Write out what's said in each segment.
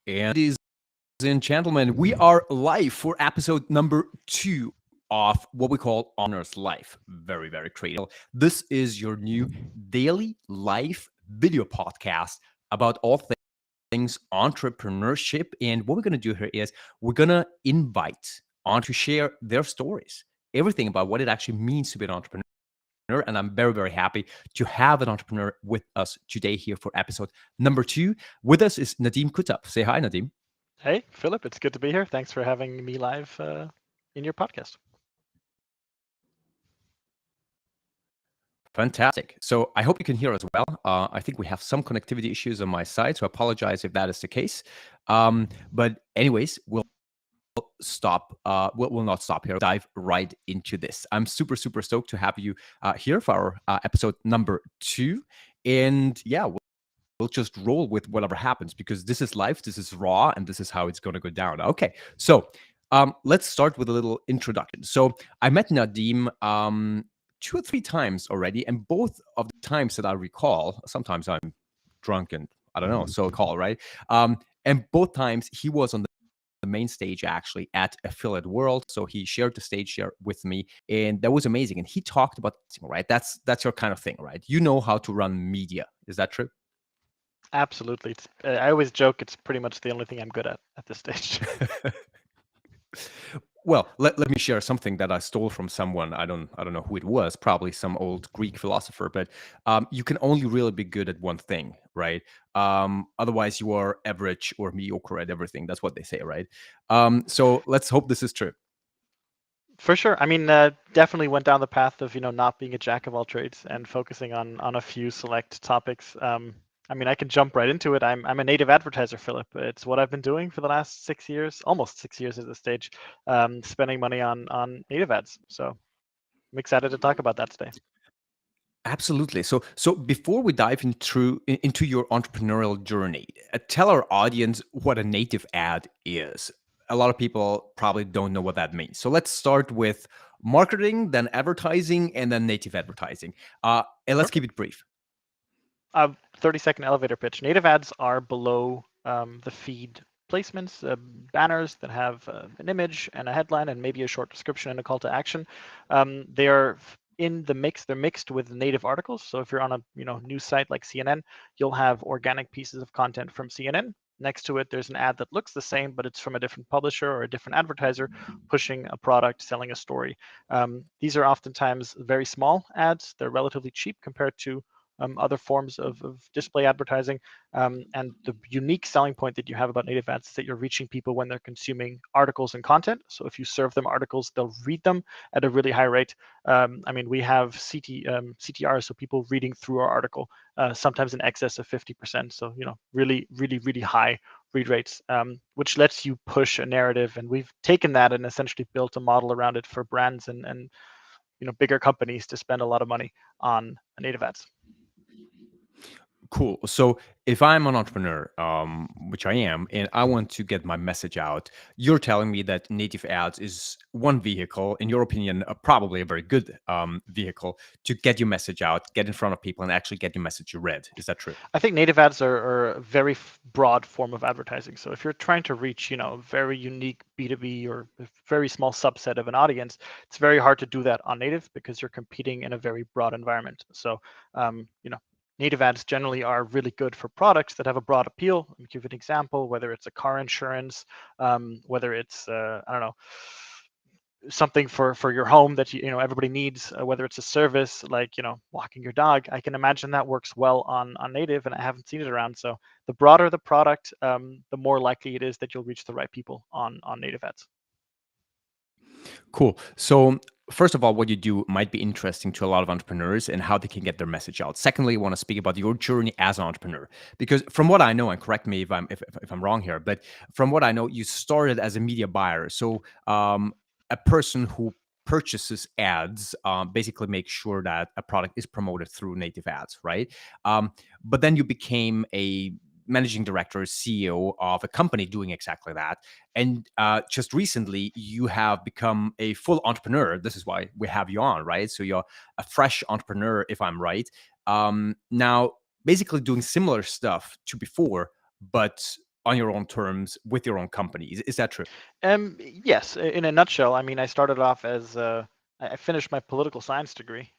And ladies and gentlemen, we are live for episode number 2 of what we call Honors Life. Very, very creative. This is your new daily live video podcast about all things entrepreneurship. And what we're going to do here is we're going to invite on to share their stories, everything about what it actually means to be an entrepreneur. And I'm very, very happy to have an entrepreneur with us today here for episode number 2. With us is Nadim Kuttab. Say hi, Nadim. Hey, Philip, it's good to be here. Thanks for having me live in your podcast. Fantastic. So I hope you can hear us well. I think we have some connectivity issues on my side, so I apologize if that is the case. But anyways, we'll stop. We'll not stop here. Dive right into this. I'm super, super stoked to have you here for our episode number 2. And yeah, we'll just roll with whatever happens because this is life, this is raw, and this is how it's going to go down. Okay, so let's start with a little introduction. So I met Nadim 2 or 3 times already, and both of the times that I recall, sometimes I'm drunk and I don't know, so call right. And both times he was on the main stage actually at Affiliate World, so he shared the stage here with me, and that was amazing. And he talked about right. That's your kind of thing, right? You know how to run media. Is that true? Absolutely. I always joke it's pretty much the only thing I'm good at this stage. Well, let me share something that I stole from someone. I don't know who it was. Probably some old Greek philosopher. But you can only really be good at one thing, right? Otherwise, you are average or mediocre at everything. That's what they say, right? So let's hope this is true. For sure. I mean, definitely went down the path of not being a jack of all trades and focusing on a few select topics. I mean, I can jump right into it. I'm a native advertiser, Philip. It's what I've been doing for the last 6 years, almost 6 years at this stage, spending money on native ads. So I'm excited to talk about that today. Absolutely. So before we dive into your entrepreneurial journey, tell our audience what a native ad is. A lot of people probably don't know what that means. So let's start with marketing, then advertising, and then native advertising. And let's Sure. keep it brief. 30-second elevator pitch. Native ads are below the feed placements, banners that have an image and a headline and maybe a short description and a call to action. They are in the mix. They're mixed with native articles. So if you're on a news site like CNN, you'll have organic pieces of content from CNN. Next to it, there's an ad that looks the same, but it's from a different publisher or a different advertiser pushing a product, selling a story. These are oftentimes very small ads. They're relatively cheap compared to other forms of display advertising. And the unique selling point that you have about native ads is that you're reaching people when they're consuming articles and content. So if you serve them articles, they'll read them at a really high rate. I mean, we have CTR, so people reading through our article, sometimes in excess of 50%. So, really, really, really high read rates, which lets you push a narrative. And we've taken that and essentially built a model around it for brands and bigger companies to spend a lot of money on native ads. Cool. So if I'm an entrepreneur, which I am, and I want to get my message out, you're telling me that native ads is one vehicle, in your opinion, probably a very good vehicle to get your message out, get in front of people, and actually get your message read. Is that true? I think native ads are a very broad form of advertising. So if you're trying to reach, a very unique B2B or a very small subset of an audience, it's very hard to do that on native because you're competing in a very broad environment. So, native ads generally are really good for products that have a broad appeal. Let me give you an example, whether it's a car insurance, whether it's, I don't know, something for your home that everybody needs, whether it's a service like walking your dog. I can imagine that works well on native, and I haven't seen it around. So the broader the product, the more likely it is that you'll reach the right people on native ads. Cool. So, first of all, what you do might be interesting to a lot of entrepreneurs and how they can get their message out. Secondly, I want to speak about your journey as an entrepreneur, because from what I know, and correct me if I'm wrong here, but from what I know, you started as a media buyer. So, a person who purchases ads basically makes sure that a product is promoted through native ads, right? But then you became a managing director, CEO of a company doing exactly that. And just recently, you have become a full entrepreneur. This is why we have you on, right? So you're a fresh entrepreneur, if I'm right. Now, basically doing similar stuff to before, but on your own terms with your own company. Is that true? Yes, in a nutshell, I mean, I started off as I finished my political science degree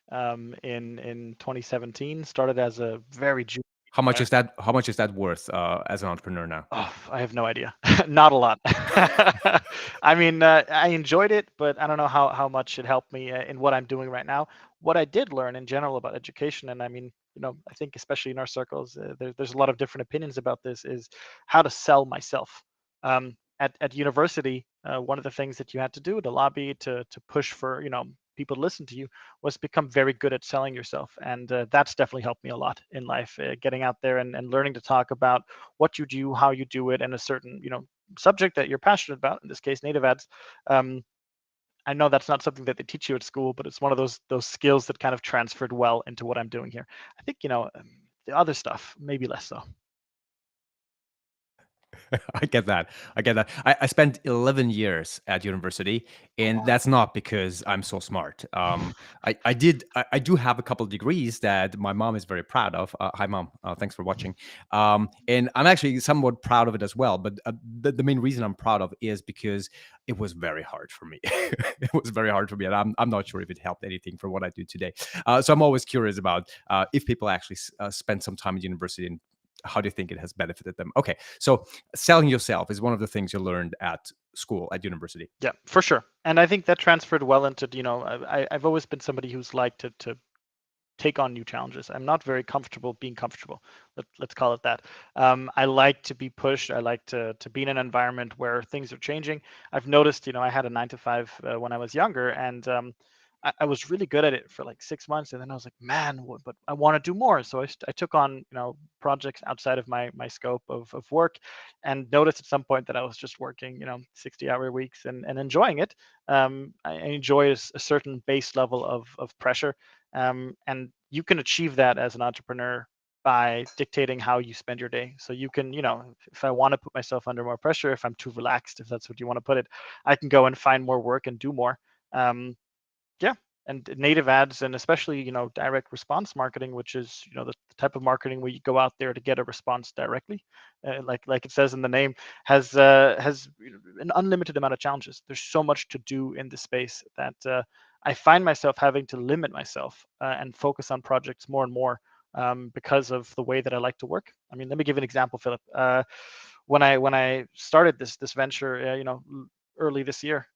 in 2017. Started as a very junior. How much is that worth as an entrepreneur now? Oh, I have no idea. Not a lot. I mean, I enjoyed it, but I don't know how much it helped me in what I'm doing right now. What I did learn in general about education, and I mean, I think especially in our circles, there's a lot of different opinions about this, is how to sell myself. At university, one of the things that you had to do to lobby to push for, people to listen to you, was become very good at selling yourself, and that's definitely helped me a lot in life. Getting out there and learning to talk about what you do, how you do it, and a certain subject that you're passionate about. In this case, native ads. Um, I know that's not something that they teach you at school, but it's one of those skills that kind of transferred well into what I'm doing here. I think the other stuff maybe less so. I get that. I get that. I spent 11 years at university, Oh, and wow. that's not because I'm so smart. I do have a couple of degrees that my mom is very proud of. Hi, mom. Thanks for watching. And I'm actually somewhat proud of it as well. But the main reason I'm proud of is because it was very hard for me. It was very hard for me, and I'm not sure if it helped anything for what I do today. So I'm always curious about if people actually spend some time at university and how do you think it has benefited them? Okay, so selling yourself is one of the things you learned at school, at university. Yeah, for sure. And I think that transferred well into, I've always been somebody who's liked to take on new challenges. I'm not very comfortable being comfortable. Let's call it that. I like to be pushed. I like to be in an environment where things are changing. I've noticed, I had a 9 to 5 when I was younger, and I was really good at it for like 6 months, and then I was like, man, but I want to do more. So I took on, projects outside of my scope of work, and noticed at some point that I was just working, 60-hour weeks and enjoying it. I enjoy a certain base level of pressure, and you can achieve that as an entrepreneur by dictating how you spend your day. So you can, if I want to put myself under more pressure, if I'm too relaxed, if that's what you want to put it, I can go and find more work and do more. Yeah, and native ads, and especially direct response marketing, which is the type of marketing where you go out there to get a response directly, like it says in the name, has an unlimited amount of challenges. There's so much to do in this space that I find myself having to limit myself and focus on projects more and more, because of the way that I like to work. I mean, let me give an example, Philip. When I started this venture, early this year,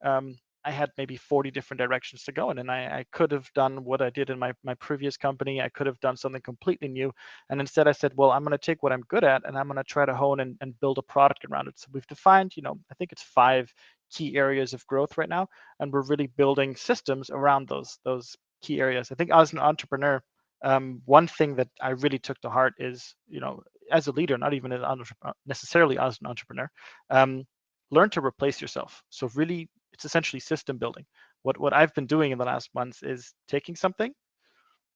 I had maybe 40 different directions to go in, and I could have done what I did in my previous company. I could have done something completely new, and instead I said, well, I'm going to take what I'm good at, and I'm going to try to hone and build a product around it. So we've defined, I think it's 5 key areas of growth right now, and we're really building systems around those key areas. I think as an entrepreneur, one thing that I really took to heart is, as a leader, not even necessarily as an entrepreneur, learn to replace yourself. So really, it's essentially system building. What I've been doing in the last months is taking something,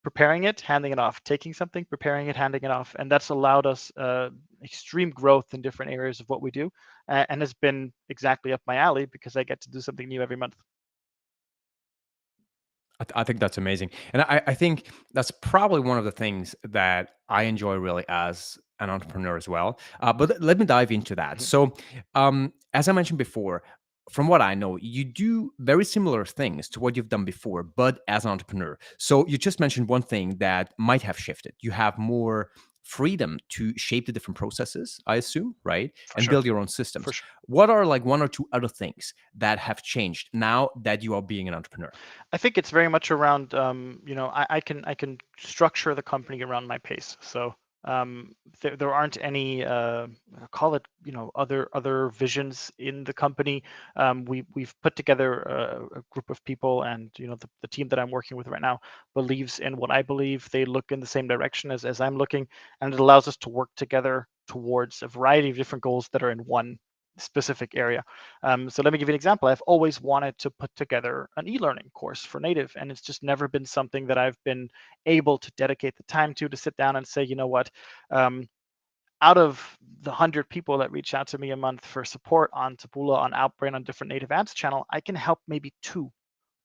preparing it, handing it off, taking something, preparing it, handing it off, and that's allowed us extreme growth in different areas of what we do, and has been exactly up my alley because I get to do something new every month. I think that's amazing. And I think that's probably one of the things that I enjoy really as an entrepreneur as well. But let me dive into that. Mhm. So, as I mentioned before, from what I know, you do very similar things to what you've done before, but as an entrepreneur. So, you just mentioned one thing that might have shifted. You have more freedom to shape the different processes, I assume, right? For And sure, build your own for systems. sure. What are like one or two other things that have changed now that you are being an entrepreneur? I think it's very much around, I can structure the company around my pace. So there aren't any, call it, other visions in the company. We've put together a group of people, and the team that I'm working with right now believes in what I believe. They look in the same direction as I'm looking, and it allows us to work together towards a variety of different goals that are in one specific area. So let me give you an example. I've always wanted to put together an e-learning course for native, and it's just never been something that I've been able to dedicate the time to sit down and say, you know what, um, out of the 100 people that reach out to me a month for support on Taboola, on Outbrain, on different native ads channel, I can help maybe two.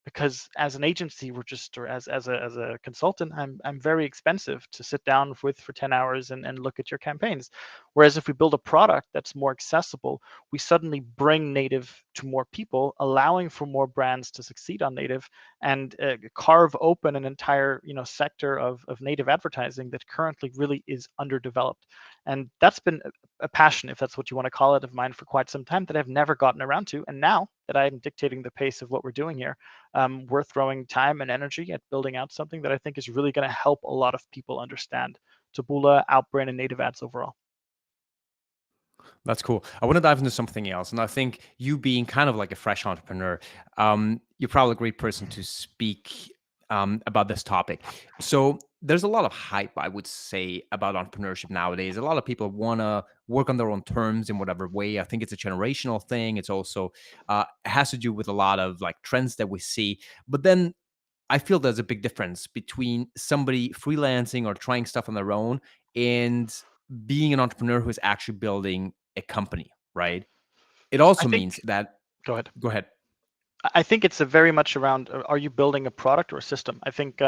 because as an agency, we're just, or as a consultant, I'm very expensive to sit down with for 10 hours and look at your campaigns. Whereas if we build a product that's more accessible, we suddenly bring native to more people, allowing for more brands to succeed on native, and carve open an entire sector of native advertising that currently really is underdeveloped. And that's been a passion, if that's what you want to call it, of mine for quite some time that I've never gotten around to. And now that I'm dictating the pace of what we're doing here, we're throwing time and energy at building out something that I think is really going to help a lot of people understand Taboola, Outbrain, and native ads overall. That's cool. I want to dive into something else, and I think you being kind of like a fresh entrepreneur, you're probably a great person to speak about this topic. So there's a lot of hype, I would say, about entrepreneurship nowadays. A lot of people want to work on their own terms in whatever way. I think it's a generational thing. It's also it has to do with a lot of like trends that we see. But then I feel there's a big difference between somebody freelancing or trying stuff on their own and being an entrepreneur who is actually building a company, right? It I also think, means that, go ahead. go ahead. I think it's a very much around, are you building a product or a system? I think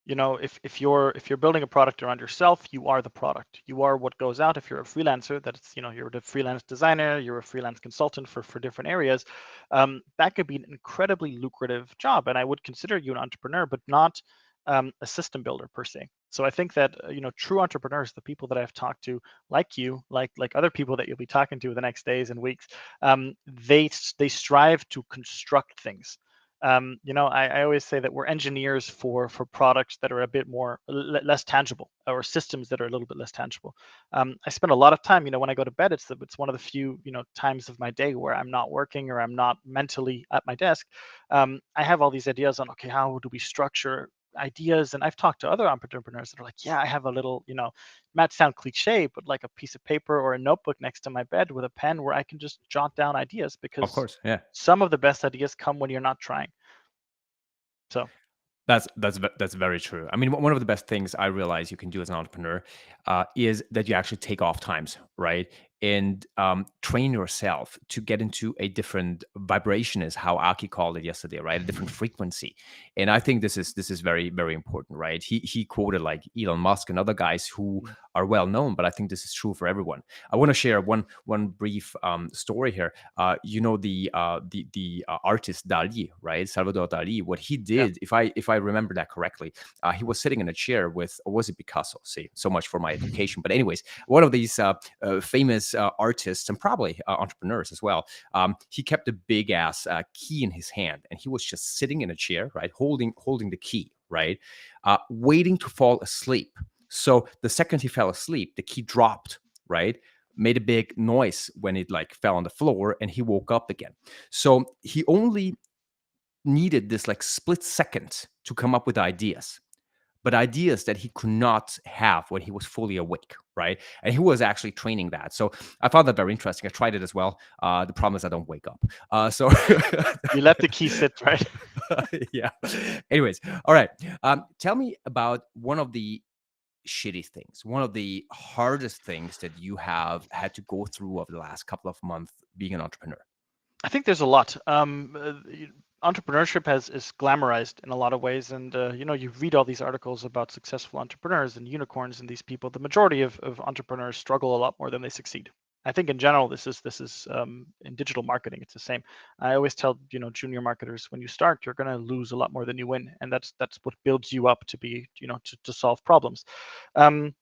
if you're building a product around yourself, you are the product. You are what goes out. If you're a freelancer, that's you're the freelance designer, you're a freelance consultant for different areas. That could be an incredibly lucrative job, and I would consider you an entrepreneur, but not a system builder per se. So I think that true entrepreneurs, the people that I've talked to, like you, like other people that you'll be talking to the next days and weeks, they strive to construct things. I always say that we're engineers for products that are a bit more less tangible, or systems that are a little bit less tangible. I spend a lot of time, when I go to bed, it's one of the few times of my day where I'm not working or I'm not mentally at my desk. I have all these ideas on, okay, how do we structure ideas? And I've talked to other entrepreneurs that are like, yeah, I have a little, might sound cliche, but like a piece of paper or a notebook next to my bed with a pen where I can just jot down ideas, Of because course, yeah. some of the best ideas come when you're not trying. So That's very true. I mean, one of the best things I realize you can do as an entrepreneur is that you actually take off times, right? And train yourself to get into a different vibration, is how Aki called it yesterday, right? A different frequency. And I think this is very, very important, right? He quoted like Elon Musk and other guys who are well known, but I think this is true for everyone. I want to share one brief story here. The artist Dali, right? Salvador Dali. What he yeah, did, if I remember that correctly, he was sitting in a chair with, or was it Picasso? See, so much for my education. But anyways, one of these famous artists and probably entrepreneurs as well. He kept a big ass key in his hand, and he was just sitting in a chair, right, holding the key, right, waiting to fall asleep. So the second he fell asleep, the key dropped, right, made a big noise when it like fell on the floor, and he woke up again. So he only needed this like split second to come up with ideas, but ideas that he could not have when he was fully awake, right? And he was actually training that. So I found that very interesting. I tried it as well. The problem is I don't wake up. So you let the key sit, right? yeah. Anyways, all right. Tell me about one of the shitty things, one of the hardest things that you have had to go through over the last couple of months being an entrepreneur. I think there's a lot. Entrepreneurship is glamorized in a lot of ways, and you read all these articles about successful entrepreneurs and unicorns and these people. The majority of entrepreneurs struggle a lot more than they succeed. I think in general, this is in digital marketing, it's the same. I always tell junior marketers, when you start, you're going to lose a lot more than you win, and that's what builds you up to be to solve problems. The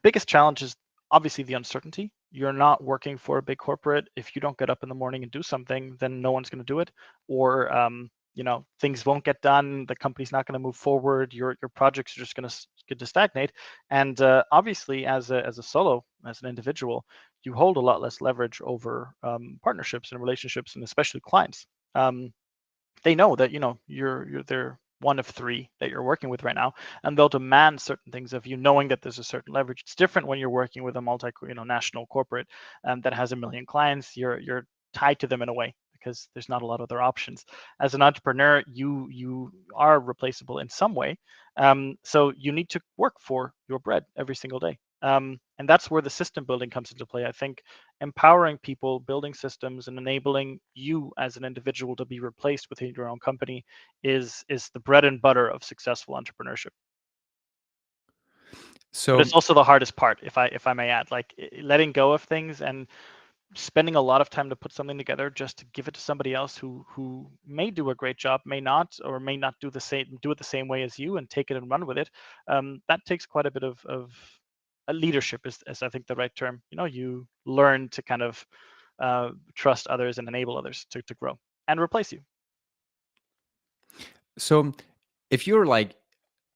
biggest challenge is obviously the uncertainty. You're not working for a big corporate. If you don't get up in the morning and do something, then no one's going to do it, or things won't get done. The company's not going to move forward. Your projects are just going to stagnate. And obviously, as a solo, as an individual, you hold a lot less leverage over partnerships and relationships, and especially clients. They know that they're one of three that you're working with right now, and they'll demand certain things of you, knowing that there's a certain leverage. It's different when you're working with a national corporate that has a million clients. You're tied to them in a way because there's not a lot of other options. As an entrepreneur, you are replaceable in some way, so you need to work for your bread every single day. And that's where the system building comes into play. I think empowering people, building systems, and enabling you as an individual to be replaced within your own company is the bread and butter of successful entrepreneurship. But it's So also the hardest part, if I may add, like letting go of things and spending a lot of time to put something together just to give it to somebody else who may do a great job, may not, or may not do it the same way as you and take it and run with it. That takes quite a bit of leadership is I think the right term. You learn to kind of trust others and enable others to grow and replace you. so if you're like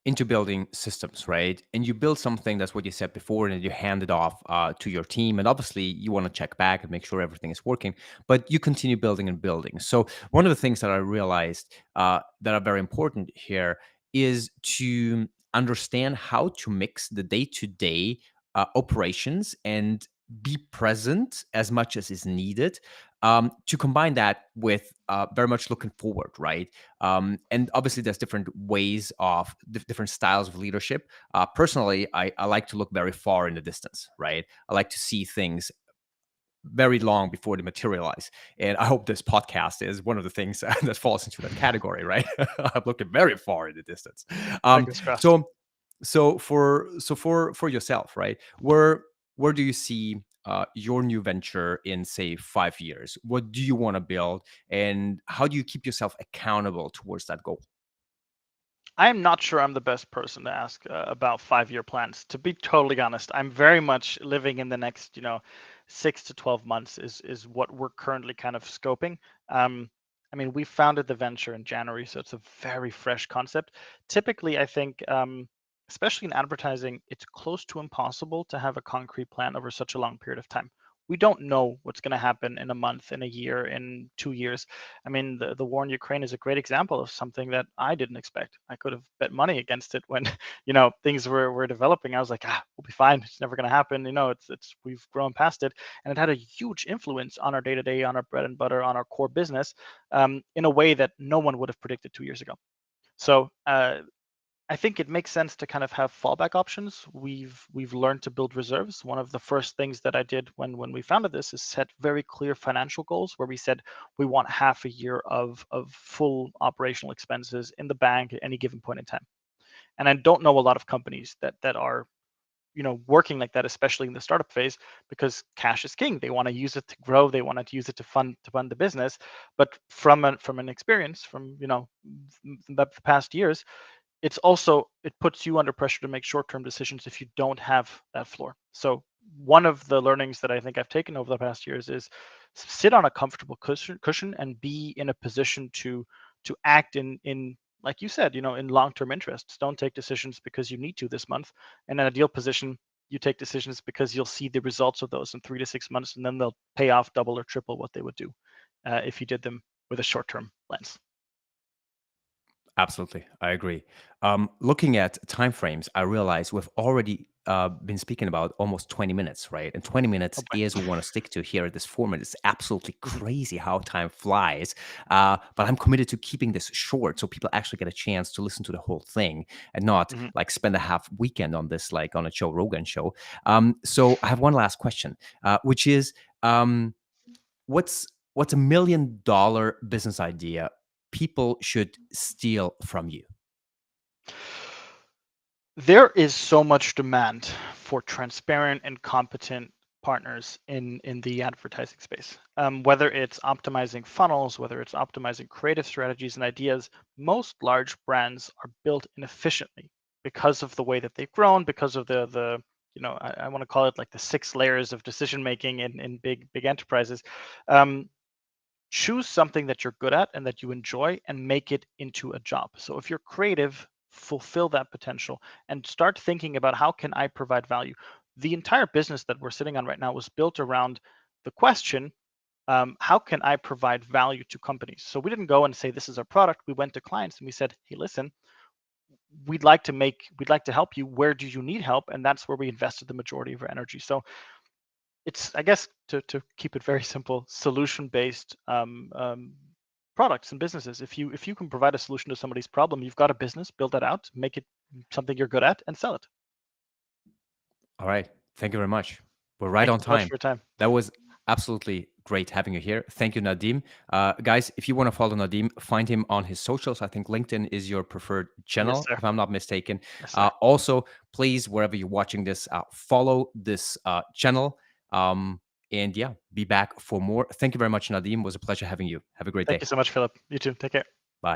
into building systems, right? And you build something, that's what you said before, and then you hand it off to your team. And obviously, you want to check back and make sure everything is working, but you continue building and building. So, one of the things that I realized that are very important here is to understand how to mix the day to day operations and be present as much as is needed, to combine that with very much looking forward, right? And obviously, there's different ways of different styles of leadership. Personally, I like to look very far in the distance, right? I like to see things very long before they materialize. And I hope this podcast is one of the things that falls into that category, right? I'm looking very far in the distance. Um, Fingers crossed. so for yourself, right? Where do you see your new venture in, say, 5 years? What do you want to build, and how do you keep yourself accountable towards that goal? I'm not sure I'm the best person to ask about 5-year plans. To be totally honest, I'm very much living in the next, 6 to 12 months is what we're currently kind of scoping. Um, I mean, we founded the venture in January, so it's a very fresh concept. Typically, I think, especially in advertising, it's close to impossible to have a concrete plan over such a long period of time. We don't know what's going to happen in a month, in a year, in 2 years. I mean, the war in Ukraine is a great example of something that I didn't expect. I could have bet money against it when, things were developing. I was like, we'll be fine. It's never going to happen. It's we've grown past it, and it had a huge influence on our day to day, on our bread and butter, on our core business, in a way that no one would have predicted 2 years ago. So I think it makes sense to kind of have fallback options. We've learned to build reserves. One of the first things that I did when we founded this is set very clear financial goals where we said we want half a year of full operational expenses in the bank at any given point in time. And I don't know a lot of companies that are working like that, especially in the startup phase, because cash is king. They want to use it to grow. They want to use it to fund the business. But from an experience from the past years, it puts you under pressure to make short-term decisions if you don't have that floor. So one of the learnings that I think I've taken over the past years is sit on a comfortable cushion and be in a position to act in like you said, in long-term interests. Don't take decisions because you need to this month. In an ideal position, you take decisions because you'll see the results of those in 3 to 6 months, and then they'll pay off double or triple what they would do if you did them with a short-term lens. Absolutely, I agree. Looking at timeframes, I realize we've already been speaking about almost 20 minutes, right? And 20 Oh minutes boy. is we want to stick to here at this format. It's absolutely Mhm. crazy how time flies. But I'm committed to keeping this short so people actually get a chance to listen to the whole thing and not Mhm. like spend a half weekend on this, like on a Joe Rogan show. So I have one last question, which is, um, what's $1 million business idea people should steal from you? There is so much demand for transparent and competent partners in the advertising space. Whether it's optimizing funnels, whether it's optimizing creative strategies and ideas, most large brands are built inefficiently because of the way that they've grown, because of the I want to call it like the 6 layers of decision making in big enterprises. Um, Choose something that you're good at and that you enjoy and make it into a job. So if you're creative, fulfill that potential and start thinking about how can I provide value. The entire business that we're sitting on right now was built around the question, how can I provide value to companies? So we didn't go and say this is our product. We went to clients and we said, hey, listen, we'd like to help you. Where do you need help? And that's where we invested the majority of our energy. So it's, I guess, to keep it very simple, solution based products and businesses. If you can provide a solution to somebody's problem, you've got a business. Build that out, make it something you're good at, and sell it. All right. Thank you very much. We're right Thank on you so much time. for your time. That was absolutely great having you here. Thank you, Nadim. Guys, if you want to follow Nadim, find him on his socials. I think LinkedIn is your preferred Yes, channel, sir. if I'm not mistaken. Yes, sir. Also, please, wherever you're watching this, follow this channel. And yeah, be back for more. Thank you very much, Nadim. It was a pleasure having you. Have a great Thank day. you so much, Philip. You too. Take care.